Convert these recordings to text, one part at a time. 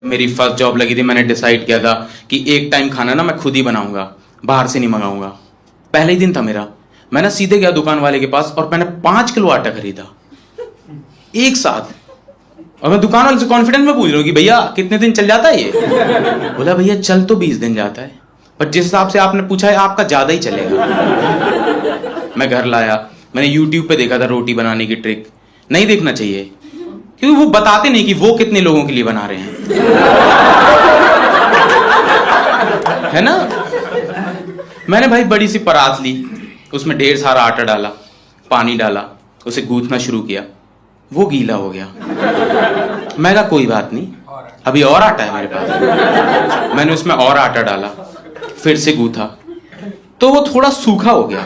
मेरी first job लगी थी, मैंने डिसाइड किया था कि एक टाइम खाना ना मैं खुद ही बनाऊंगा, बाहर से नहीं मंगाऊंगा। पहले ही दिन था मेरा, मैं ना सीधे गया दुकान वाले के पास और मैंने 5 किलो आटा खरीदा एक साथ। और मैं दुकान वाले से कॉन्फिडेंस में पूछ रहा हूँ कि भैया कितने दिन चल जाता है ये? बोला भैया चल तो 20 दिन जाता है, पर जिस हिसाब से आपने पूछा है आपका ज्यादा ही चलेगा। मैं घर लाया, मैंने यूट्यूब पे देखा था रोटी बनाने की ट्रिक। नहीं देखना चाहिए क्योंकि वो बताते नहीं कि वो कितने लोगों के लिए बना रहे हैं, है ना। मैंने भाई बड़ी सी परात ली, उसमें ढेर सारा आटा डाला, पानी डाला, उसे गूंथना शुरू किया। वो गीला हो गया। मैं कहा कोई बात नहीं, अभी और आटा है मेरे पास। मैंने उसमें और आटा डाला, फिर से गूंथा तो वो थोड़ा सूखा हो गया।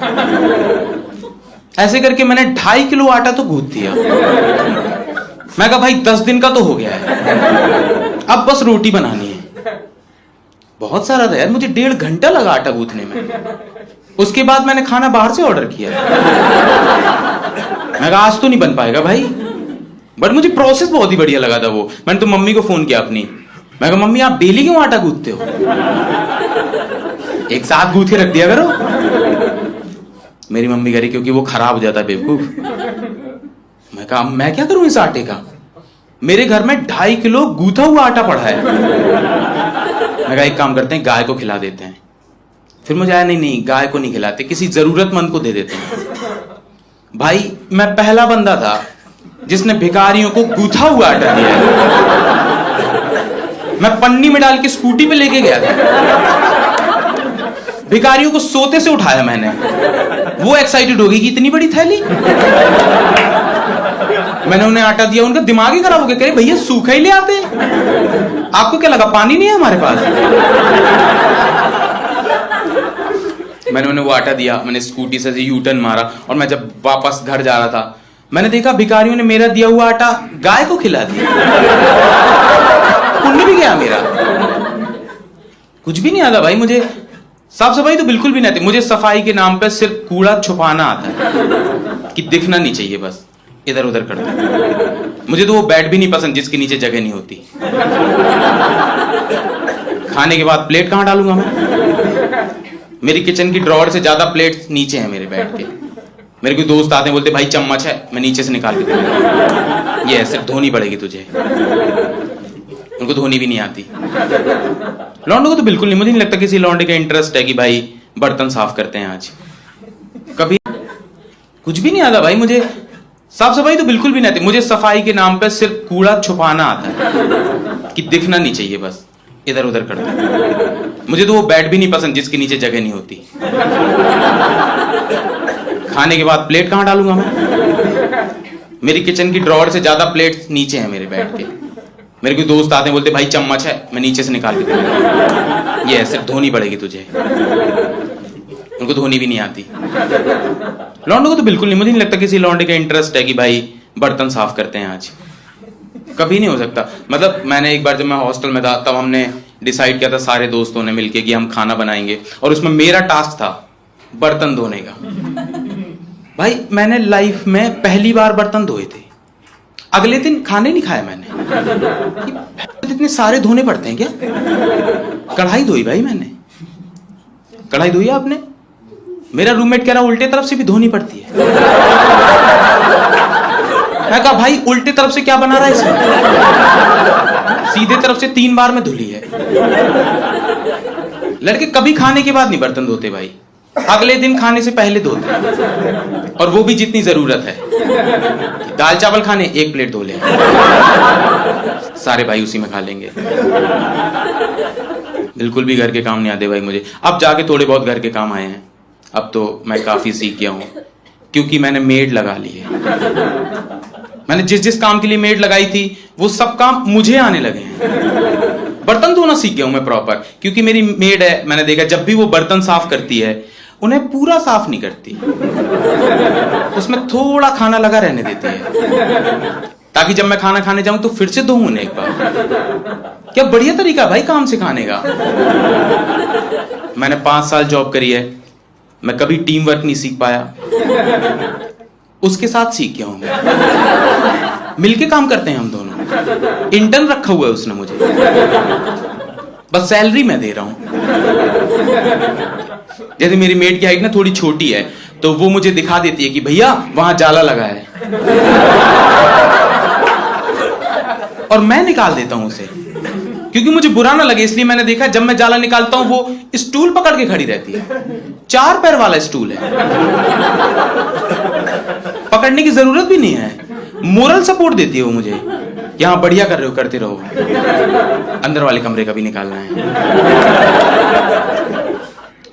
ऐसे करके मैंने 2.5 किलो आटा तो गूंथ दिया। मैं कहा भाई 10 दिन का तो हो गया है, अब बस रोटी बनानी है। बहुत सारा था यार, मुझे 1.5 घंटा लगा आटा गूंथने में। उसके बाद मैंने खाना बाहर से ऑर्डर किया। मैं कहा आज तो नहीं बन पाएगा भाई, बट मुझे प्रोसेस बहुत ही बढ़िया लगा था वो। मैंने तो मम्मी को फोन किया अपनी, मैं कहा मम्मी आप डेली क्यों आटा गूंथते हो, एक साथ गूंथ के रख दिया करो। मेरी मम्मी कह रही क्योंकि वो खराब हो जाता है बेवकूफ। मैं कहा मैं क्या करूं इस आटे का, मेरे घर में 2.5 किलो गूंथा हुआ आटा पड़ा है। मैं कहा एक काम करते हैं गाय को खिला देते हैं। फिर मुझे आया नहीं गाय को नहीं खिलाते, किसी जरूरतमंद को दे देते हैं। भाई मैं पहला बंदा था जिसने भिखारियों को गूंथा हुआ आटा दिया है। मैं पन्नी में डाल के स्कूटी पे लेके गया था, भिखारियों को सोते से उठाया मैंने। वो एक्साइटेड हो गई कि इतनी बड़ी थैली। मैंने उन्हें आटा दिया, उनका दिमाग ही खराब हो गया, कह रहे भैया सूखा ही ले आते, आपको क्या लगा पानी नहीं है हमारे पास। मैंने उन्हें वो आटा दिया, मैंने स्कूटी से यू टर्न मारा और मैं जब वापस घर जा रहा था मैंने देखा भिखारियों ने मेरा दिया हुआ आटा गाय को खिला दिया। पुण्य भी गया मेरा। कुछ भी नहीं आता भाई मुझे, साफ सफाई तो बिल्कुल भी नहीं आती मुझे। सफाई के नाम पे सिर्फ कूड़ा छुपाना आता है कि दिखना नहीं चाहिए, बस इधर उधर कर दो। मुझे तो वो बेड भी नहीं पसंद जिसके नीचे जगह नहीं होती। खाने के बाद प्लेट कहां डालूंगा मैं? मेरी किचन की ड्रॉअर से ज्यादा प्लेट नीचे है मेरे बेड के। मेरे कोई दोस्त आते हैं बोलते भाई चम्मच है, मैं नीचे से निकाल के दूंगा। ये सिर्फ धोनी पड़ेगी तुझे। उनको धोनी भी नहीं आती। लौंडों को तो बिल्कुल नहीं, मुझे नहीं लगता किसी लौंडे का इंटरेस्ट है कि भाई बर्तन साफ करते हैं आज। कभी कुछ भी नहीं आता भाई मुझे, साफ सफाई तो बिल्कुल भी नहीं आती मुझे। सफाई के नाम पे सिर्फ कूड़ा छुपाना आता है कि दिखना नहीं चाहिए, बस इधर उधर कर दो। मुझे तो वो बेड भी नहीं पसंद जिसके नीचे जगह नहीं होती। खाने के बाद प्लेट कहां डालूंगा मैं? मेरी किचन की ड्रॉअर से ज्यादा प्लेट नीचे है मेरे बेड के। मेरे कोई दोस्त आते हैं बोलते भाई चम्मच है, मैं नीचे से निकाल के दूंगा। ये सिर्फ धोनी पड़ेगी तुझे। उनको धोनी भी नहीं आती। लौंडों को तो बिल्कुल नहीं, मुझे नहीं लगता किसी लौंडे का इंटरेस्ट है कि भाई बर्तन साफ करते हैं आज। कभी नहीं हो सकता। मतलब मैंने एक बार जब मैं हॉस्टल में था तब हमने डिसाइड किया था सारे दोस्तों ने मिलके कि हम खाना बनाएंगे, और उसमें मेरा टास्क था बर्तन धोने का। भाई मैंने लाइफ में पहली बार बर्तन धोए थे। अगले दिन खाने नहीं खाया मैंने। इतने सारे धोने पड़ते हैं क्या? कढ़ाई धोई भाई मैंने। कढ़ाई धोई आपने? मेरा रूममेट कह रहा उल्टे तरफ से भी धोनी पड़ती है। मैं कहा भाई उल्टे तरफ से क्या बना रहा है इसमें? सीधे तरफ से 3 बार में धुली है। लड़के कभी खाने के बाद नहीं बर्तन धोते भाई, अगले दिन खाने से पहले धोते हैं, और वो भी जितनी जरूरत है। दाल चावल खाने 1 प्लेट धो ले, सारे भाई उसी में खा लेंगे। बिल्कुल भी घर के काम नहीं आते भाई मुझे। अब जाके थोड़े बहुत घर के काम आए हैं, अब तो मैं काफी सीख गया हूं क्योंकि मैंने मेड लगा ली है। मैंने जिस जिस काम के लिए मेड लगाई थी वो सब काम मुझे आने लगे हैं। बर्तन धोना सीख गया हूं मैं प्रॉपर, क्योंकि मेरी मेड है। मैंने देखा जब भी वो बर्तन साफ करती है उन्हें पूरा साफ नहीं करती, उसमें थोड़ा खाना लगा रहने देती है, ताकि जब मैं खाना खाने जाऊं तो फिर से धोऊं उन्हें एक बार। क्या बढ़िया तरीका भाई काम सिखाने का। मैंने 5 साल जॉब करी है, मैं कभी टीम वर्क नहीं सीख पाया। उसके साथ सीख गया हूं मैं। मिलके काम करते हैं हम दोनों। इंटर्न रखा हुआ है उसने मुझे, बस सैलरी मैं दे रहा हूं। जैसे मेरी मेड की हाइट ना थोड़ी छोटी है, तो वो मुझे दिखा देती है कि भैया वहां जाला लगा है, और मैं निकाल देता हूं उसे, क्योंकि मुझे बुरा ना लगे। इसलिए मैंने देखा जब मैं जाला निकालता हूं वो स्टूल पकड़ के खड़ी रहती है, 4 पैर वाला स्टूल है, पकड़ने की जरूरत भी नहीं है, मोरल सपोर्ट देती है वो मुझे, यहां बढ़िया कर रहे हो, करते रहो, अंदर वाले कमरे का भी निकालना है।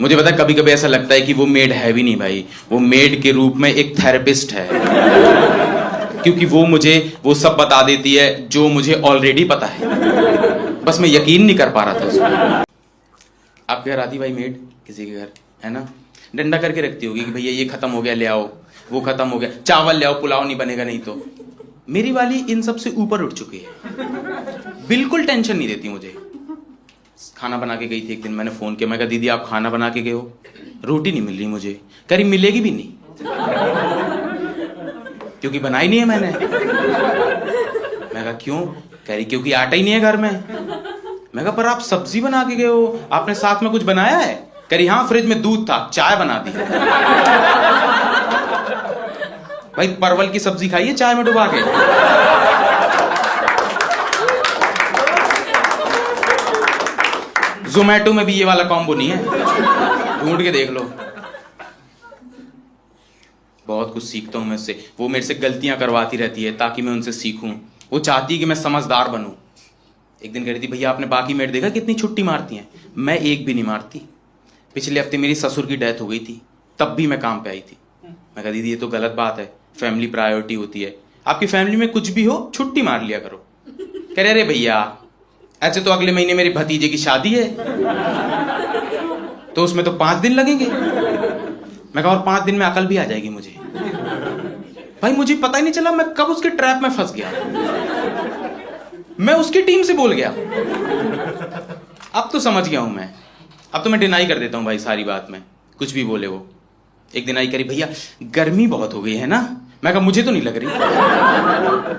मुझे पता है कभी कभी ऐसा लगता है कि वो मेड है भी नहीं भाई, वो मेड के रूप में एक थेरेपिस्ट है, क्योंकि वो मुझे वो सब बता देती है जो मुझे ऑलरेडी पता है, बस मैं यकीन नहीं कर पा रहा था उसमें। आपके घर आती भाई मेड किसी के घर, है ना, डंडा करके रखती होगी कि भैया ये खत्म हो गया ले आओ, वो खत्म हो गया, चावल ले आओ, पुलाव नहीं बनेगा नहीं तो। मेरी वाली इन सब से ऊपर उठ चुकी है, बिल्कुल टेंशन नहीं देती मुझे। खाना बना के गई थी एक दिन, मैंने फोन किया, मैं कहा दीदी आप खाना बना के गए हो, रोटी नहीं मिल रही मुझे, कह रही मिलेगी भी नहीं, क्योंकि बनाई नहीं है मैंने। मैं कहा क्यों, कह रही क्योंकि आटा ही नहीं है घर में। मैं कहा पर आप सब्जी बना के गए हो, आपने साथ में कुछ बनाया है, कह रही हाँ फ्रिज में दूध था, चाय बना दी। भाई परवल की सब्जी खाइए चाय में डुबा के, जोमेटो में भी ये वाला कॉम्बो नहीं है, ढूंढ के देख लो। बहुत कुछ सीखता हूं मैं उससे, वो मेरे से गलतियां करवाती रहती है ताकि मैं उनसे सीखूं, वो चाहती है कि मैं समझदार बनूं। एक दिन कह रही थी भैया आपने बाकी मेड देखा कितनी छुट्टी मारती हैं, मैं एक भी नहीं मारती। पिछले हफ्ते मेरी ससुर की डेथ हो गई थी, तब भी मैं काम पे आई थी। मैं कहा दीदी ये तो गलत बात है, फैमिली प्रायोरिटी होती है, आपकी फैमिली में कुछ भी हो छुट्टी मार लिया करो। कह रहे अरे भैया ऐसे तो अगले महीने मेरे भतीजे की शादी है, तो उसमें तो 5 दिन लगेंगे। मैं कहा और 5 दिन में अकल भी आ जाएगी मुझे। भाई मुझे पता ही नहीं चला मैं कब उसके ट्रैप में फंस गया, मैं उसकी टीम से बोल गया। अब तो समझ गया हूं मैं, अब तो मैं डिनाई कर देता हूं भाई सारी बात में, कुछ भी बोले वो। एक दिन आई करी भैया गर्मी बहुत हो गई है ना, मैं कहा मुझे तो नहीं लग रही,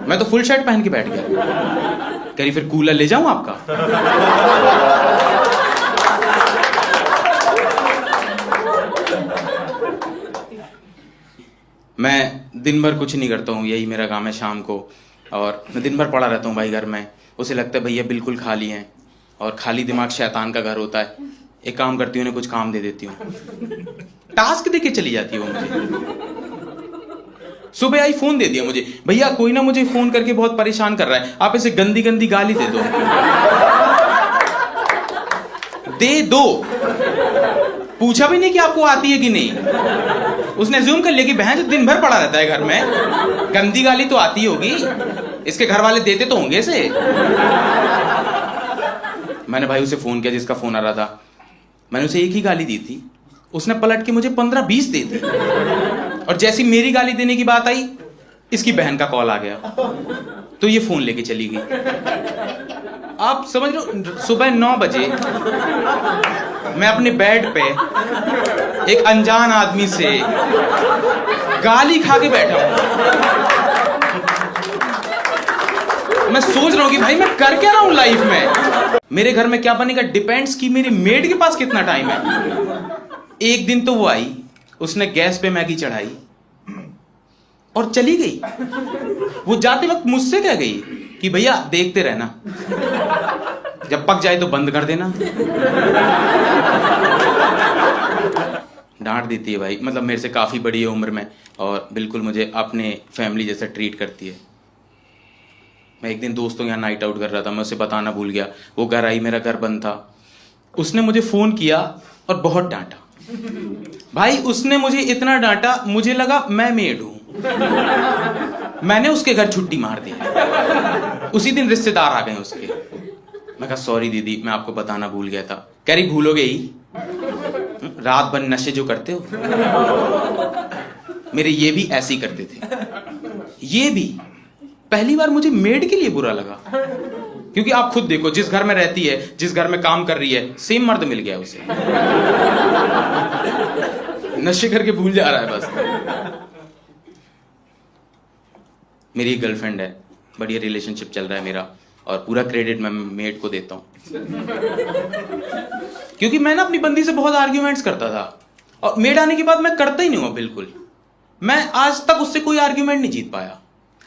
मैं तो फुल शर्ट पहन के बैठ गया। करी फिर कूलर ले जाऊं आपका। मैं दिन भर कुछ नहीं करता हूँ, यही मेरा काम है शाम को, और मैं दिन भर पड़ा रहता हूँ भाई घर में। उसे लगता है भैया बिल्कुल खाली हैं, और खाली दिमाग शैतान का घर होता है। एक काम करती हूँ, उन्हें कुछ काम दे देती हूँ, टास्क दे के चली जाती है वो मुझे। सुबह आई फोन दे दिया मुझे, भैया कोई ना मुझे फोन करके बहुत परेशान कर रहा है, आप इसे गंदी गंदी गाली दे दो। दे दो, पूछा भी नहीं कि आपको आती है कि नहीं। उसने ज़ूम कर लिया कि बहन जो दिन भर पड़ा रहता है घर में, गंदी गाली तो आती होगी, इसके घर वाले देते तो होंगे इसे। मैंने भाई उसे फोन किया जिसका फोन आ रहा था, मैंने उसे एक ही गाली दी थी, उसने पलट के मुझे 15-20 दे दी। और जैसी मेरी गाली देने की बात आई, इसकी बहन का कॉल आ गया, तो ये फोन लेके चली गई। आप समझ लो सुबह 9 बजे मैं अपने बेड पे एक अनजान आदमी से गाली खा के बैठा हूं। मैं सोच रहा हूं कि भाई मैं कर क्या रहा हूं लाइफ में, मेरे घर में क्या बनेगा डिपेंड्स कि मेरी मेड के पास कितना टाइम है। एक दिन तो वो आई, उसने गैस पे मैगी चढ़ाई और चली गई। वो जाते वक्त मुझसे कह गई कि भैया देखते रहना, जब पक जाए तो बंद कर देना। डांट देती है भाई, मतलब मेरे से काफी बड़ी है उम्र में, और बिल्कुल मुझे अपने फैमिली जैसा ट्रीट करती है। मैं एक दिन दोस्तों के यहाँ नाइट आउट कर रहा था, मैं उसे बताना भूल गया। वो घर आई, मेरा घर बंद था, उसने मुझे फोन किया और बहुत डांटा। भाई उसने मुझे इतना डांटा, मुझे लगा मैं मेड हूं। मैंने उसके घर छुट्टी मार दी। उसी दिन रिश्तेदार आ गए उसके। मैं कहा सॉरी दीदी, मैं आपको बताना भूल गया था। कह रही भूलोगे ही, रात भर नशे जो करते हो। मेरे ये भी ऐसे ही करते थे, ये भी। पहली बार मुझे मेड के लिए बुरा लगा, क्योंकि आप खुद देखो, जिस घर में रहती है, जिस घर में काम कर रही है, सेम मर्द मिल गया उसे। नशे करके भूल जा रहा है बस। मेरी एक गर्लफ्रेंड है, बढ़िया रिलेशनशिप चल रहा है मेरा, और पूरा क्रेडिट मैं मेड को देता हूँ। क्योंकि मैं ना अपनी बंदी से बहुत आर्ग्यूमेंट्स करता था, और मेड आने के बाद मैं करता ही नहीं हूँ बिल्कुल। मैं आज तक उससे कोई आर्ग्यूमेंट नहीं जीत पाया।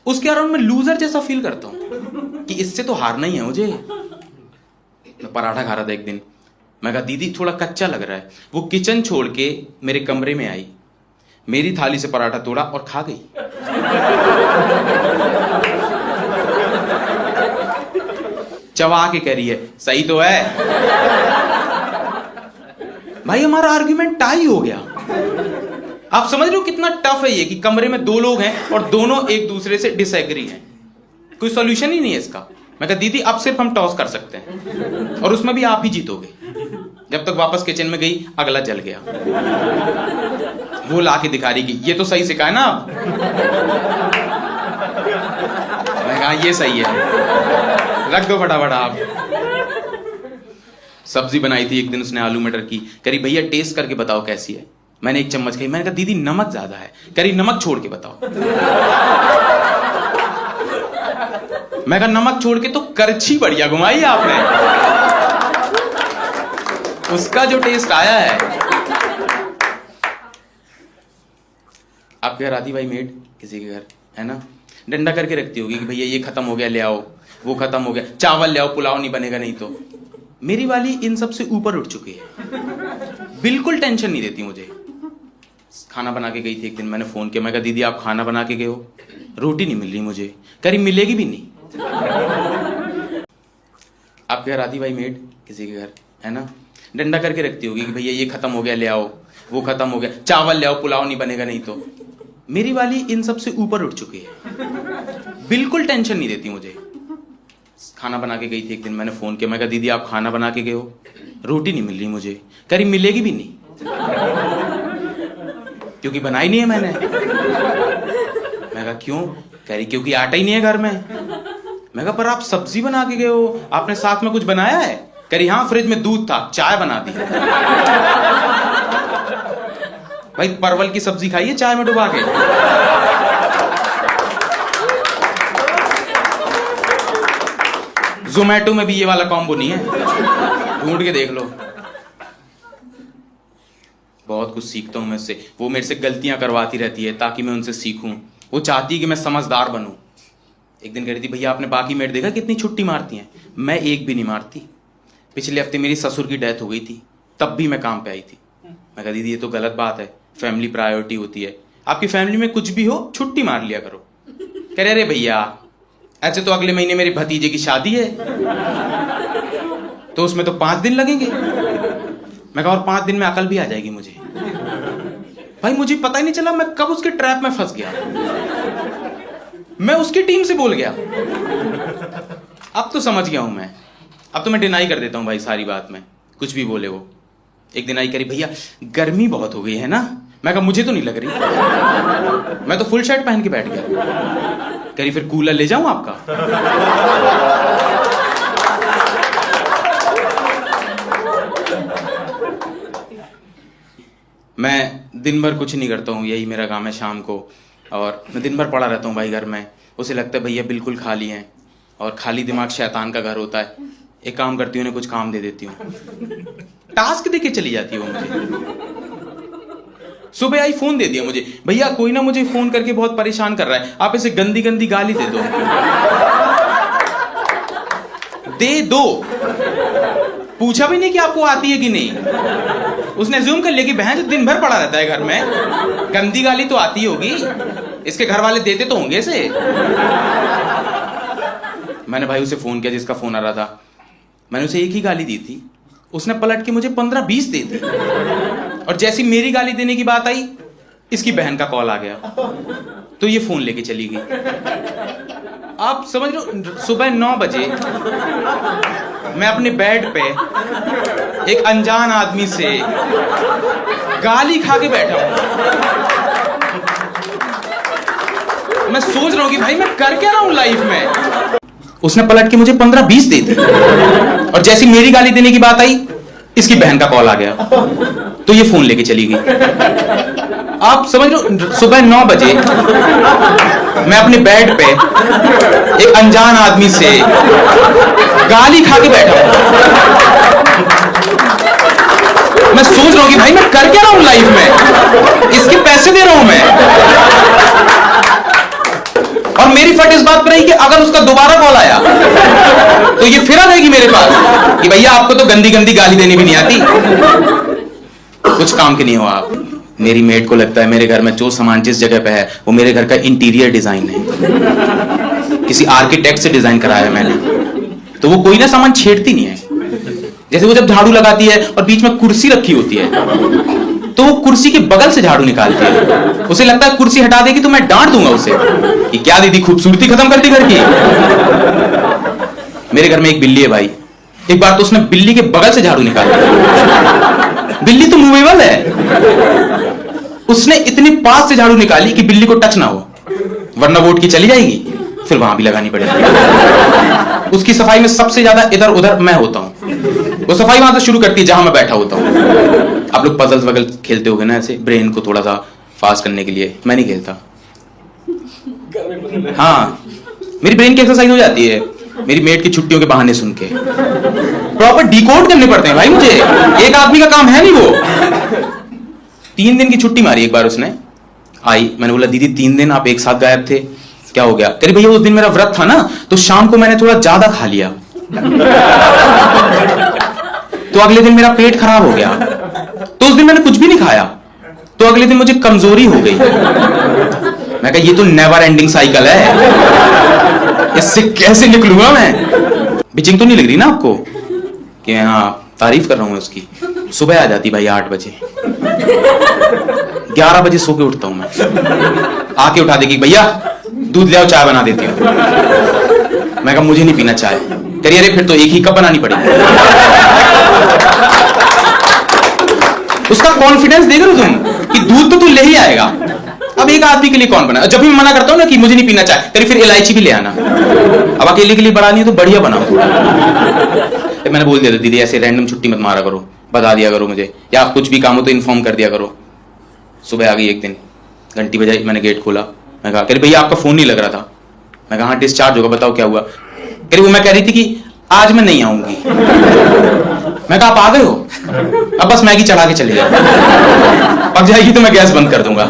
उसके अराउंड मैं लूजर जैसा फील करता हूँ कि इससे तो हारना ही है मुझे। मैं पराठा खा रहा था एक दिन, मैं कहा दीदी थोड़ा कच्चा लग रहा है। वो किचन छोड़ के मेरे कमरे में आई, मेरी थाली से पराठा तोड़ा और खा गई। चबा के कह रही है सही तो है। भाई हमारा आर्ग्यूमेंट टाई हो गया। आप समझ रहे हो कितना टफ है ये कि कमरे में दो लोग हैं और दोनों एक दूसरे से डिसएग्री हैं, कोई सॉल्यूशन ही नहीं है इसका। मैं कहा दीदी अब सिर्फ हम टॉस कर सकते हैं और उसमें भी आप ही जीतोगे। जब तक वापस किचन में गई अगला जल गया। वो ला के दिखा रही कि ये तो सही सिखाया ना आप। मैं कहा ये सही है, रख दो फटाफट आप। सब्जी बनाई थी एक दिन उसने आलू मटर की, करी भैया टेस्ट करके बताओ कैसी है। मैंने एक चम्मच खाई, मैंने कहा दीदी नमक ज्यादा है। करी नमक छोड़ के बताओ। मैं कहा नमक छोड़ के तो करछी बढ़िया घुमाई आपने। उसका जो टेस्ट आया है। आपके घर आती भाई मेड किसी के घर है ना, डंडा करके रखती होगी कि भैया ये खत्म हो गया ले आओ, वो खत्म हो गया चावल ले आओ, पुलाव नहीं बनेगा नहीं तो। मेरी वाली इन सब से ऊपर उठ चुकी है, बिल्कुल टेंशन नहीं देती मुझे। खाना बना के गई थी एक दिन, मैंने फोन किया, मैं कहा दीदी आप खाना बना के गए हो, रोटी नहीं मिल रही मुझे। कह रही मिलेगी भी नहीं। आपके घर आती भाई मेड किसी के घर है ना, डंडा करके रखती होगी कि भैया ये खत्म हो गया ले आओ, वो खत्म हो गया चावल ले आओ, पुलाव नहीं बनेगा नहीं तो। मेरी वाली इन सब से ऊपर उठ चुकी है, बिल्कुल टेंशन नहीं देती मुझे। खाना बना के गई थी एक दिन, मैंने फोन किया, मैं कहा दीदी आप खाना बना के गए हो, रोटी नहीं मिल रही मुझे। कह रही मिलेगी भी नहीं क्योंकि बनाई नहीं है मैंने। मैं कहा क्यों? कह रही क्योंकि आटा ही नहीं है घर में। मैं कहा पर आप सब्जी बना के गए हो, आपने साथ में कुछ बनाया है? कह रही हाँ फ्रिज में दूध था, चाय बना दी। भाई परवल की सब्जी खाइए चाय में डुबा के। जोमेटो में भी ये वाला कॉम्बो नहीं है, ढूंढ के देख लो। बहुत कुछ सीखता हूं मैं इससे। वो मेरे से गलतियां करवाती रहती है ताकि मैं उनसे सीखूं। वो चाहती है कि मैं समझदार बनूं। एक दिन कह रही थी भैया आपने बाकी मेड देखा कितनी छुट्टी मारती हैं? मैं एक भी नहीं मारती। पिछले हफ्ते मेरी ससुर की डेथ हो गई थी, तब भी मैं काम पे आई थी। मैं कहा दीदी ये तो गलत बात है, फैमिली प्रायोरिटी होती है। आपकी फैमिली में कुछ भी हो छुट्टी मार लिया करो। कह रहे अरे भैया ऐसे तो अगले महीने मेरी भतीजे की शादी है, तो उसमें तो 5 दिन लगेंगे। मैं कहा और 5 दिन में अकल भी आ जाएगी मुझे। भाई मुझे पता ही नहीं चला मैं कब उसके ट्रैप में फंस गया। मैं उसकी टीम से बोल गया। अब तो समझ गया हूं मैं, अब तो मैं डिनाई कर देता हूं भाई सारी बात में, कुछ भी बोले वो। एक दिन आई करी भैया गर्मी बहुत हो गई है ना। मैं कहा मुझे तो नहीं लग रही, मैं तो फुल शर्ट पहन के बैठ गया। करी फिर कूलर ले जाऊं आपका? मैं दिन भर कुछ नहीं करता हूँ, यही मेरा काम है शाम को। और मैं दिन भर पड़ा रहता हूँ भाई घर में। उसे लगता है भैया बिल्कुल खाली हैं, और खाली दिमाग शैतान का घर होता है। एक काम करती हूँ, उन्हें कुछ काम दे देती हूँ, टास्क दे के चली जाती है वो मुझे। सुबह आई फोन दे दिया मुझे, भैया कोई ना मुझे फोन करके बहुत परेशान कर रहा है, आप इसे गंदी गंदी गाली दे दो। दे दो, पूछा भी नहीं कि आपको आती है कि नहीं। उसने अज्यूम कर लिया कि बहन दिन भर पड़ा रहता है घर में, गंदी गाली तो आती होगी, इसके घर वाले देते तो होंगे इसे। मैंने भाई उसे फोन किया जिसका फोन आ रहा था। मैंने उसे एक ही गाली दी थी, उसने पलट के मुझे 15-20 दे दी। और जैसी मेरी गाली देने की बात आई, इसकी बहन का कॉल आ गया, तो ये फोन लेके चली गई। आप समझ लो सुबह 9 बजे मैं अपने बेड पे एक अनजान आदमी से गाली खा के बैठा हूं। मैं सोच रहा हूं कि भाई मैं कर क्या रहा हूं लाइफ में। उसने पलट के मुझे 15-20 दे दी, और जैसी मेरी गाली देने की बात आई, इसकी बहन का कॉल आ गया, तो ये फोन लेके चली गई। आप समझ लो, सुबह 9 बजे मैं अपने बेड पे एक अनजान आदमी से गाली खा के बैठा हूं। मैं सोच रहा हूं कि भाई मैं कर क्या रहा हूं लाइफ में, इसके पैसे दे रहा हूं मैं। और मेरी फट इस बात पर रही कि अगर उसका दोबारा कॉल आया तो ये फिर आ जाएगी मेरे पास कि भैया आपको तो गंदी गंदी गाली देनी भी नहीं आती, कुछ काम के नहीं हो आप। मेरी मेड को लगता है मेरे घर में जो सामान जिस जगह पे है वो मेरे घर का इंटीरियर डिजाइन है, किसी आर्किटेक्ट से डिजाइन कराया है मैंने, तो वो कोई ना सामान छेड़ती नहीं है। जैसे वो जब झाड़ू लगाती है और बीच में कुर्सी रखी होती है तो वो कुर्सी के बगल से झाड़ू निकालती है, उसे लगता है कुर्सी हटा देगी तो मैं डांट दूंगा उसे कि क्या दीदी खूबसूरती खत्म कर दी घर की। मेरे घर में एक बिल्ली है भाई, एक बार तो उसने बिल्ली के बगल से झाड़ू निकाला। बिल्ली तो मूवेबल है, उसने इतनी पास से झाड़ू निकाली कि बिल्ली को टच ना हो, वरना वोट की चली जाएगी, फिर वहां भी लगानी पड़ेगी। उसकी सफाई में सबसे ज्यादा इधर उधर मैं होता हूं, वो सफाई वहां से शुरू करती है जहां मैं बैठा होता हूं। आप लोग पजल्स वगैरह खेलते होगे ना ऐसे ब्रेन को थोड़ा सा फास्ट करने के लिए, मैं नहीं खेलता। हाँ, मेरी ब्रेन की एक्सरसाइज हो जाती है मेरी मेट की छुट्टियों के बहाने सुन के। प्रॉपर डिकोड करने पड़ते हैं भाई मुझे, एक आदमी का काम है नहीं वो। 3 दिन की छुट्टी मारी एक बार उसने, आई, मैंने बोला दीदी 3 दिन आप एक साथ गायब थे, क्या हो गया? कह रही भैया उस दिन मेरा व्रत था ना तो शाम को मैंने थोड़ा ज्यादा खा लिया तो अगले दिन मेरा पेट खराब हो गया, तो उस दिन मैंने कुछ भी नहीं खाया, तो अगले दिन मुझे कमजोरी हो गई। मैं कहा ये तो नेवर एंडिंग साइकिल है, इससे कैसे निकलूंगा मैं? बिचिंग तो नहीं लग रही ना आपको कि हाँ तारीफ कर रहा हूं उसकी? सुबह आ जाती भाई 8 बजे, 11 बजे सो के उठता हूं मैं, आके उठा देगी भैया दूध ले आओ चाय बना देती हूँ। मैं कहा मुझे नहीं पीना चाय। कह रही अरे फिर तो एक ही कप बनानी पड़ेगी। उसका कॉन्फिडेंस देख रहे हो तुम कि दूध तो तू ले ही आएगा। अब एक आदमी के लिए कौन बना? जब भी मैं मना करता हूं ना कि मुझे नहीं पीना चाय, कह रही फिर इलायची भी ले आना। अब अकेले के लिए बनानी है तो बढ़िया बनाओ। मैंने बोल दिया था दीदी ऐसे रैंडम छुट्टी मत मारा करो, बता दिया करो मुझे, या आप कुछ भी काम हो तो इन्फॉर्म कर दिया करो। सुबह आ गई एक दिन, घंटी बजाई, मैंने गेट खोला, मैं कहा अरे भैया आपका फोन नहीं लग रहा था। मैं कहा हाँ डिस्चार्ज होगा, बताओ क्या हुआ? कह रही वो मैं कह रही थी कि आज मैं नहीं आऊंगी। मैं कहा आप आ गए हो, अब बस मैगी चढ़ा के चले जाओ, पक जाएगी तो मैं गैस बंद कर दूंगा।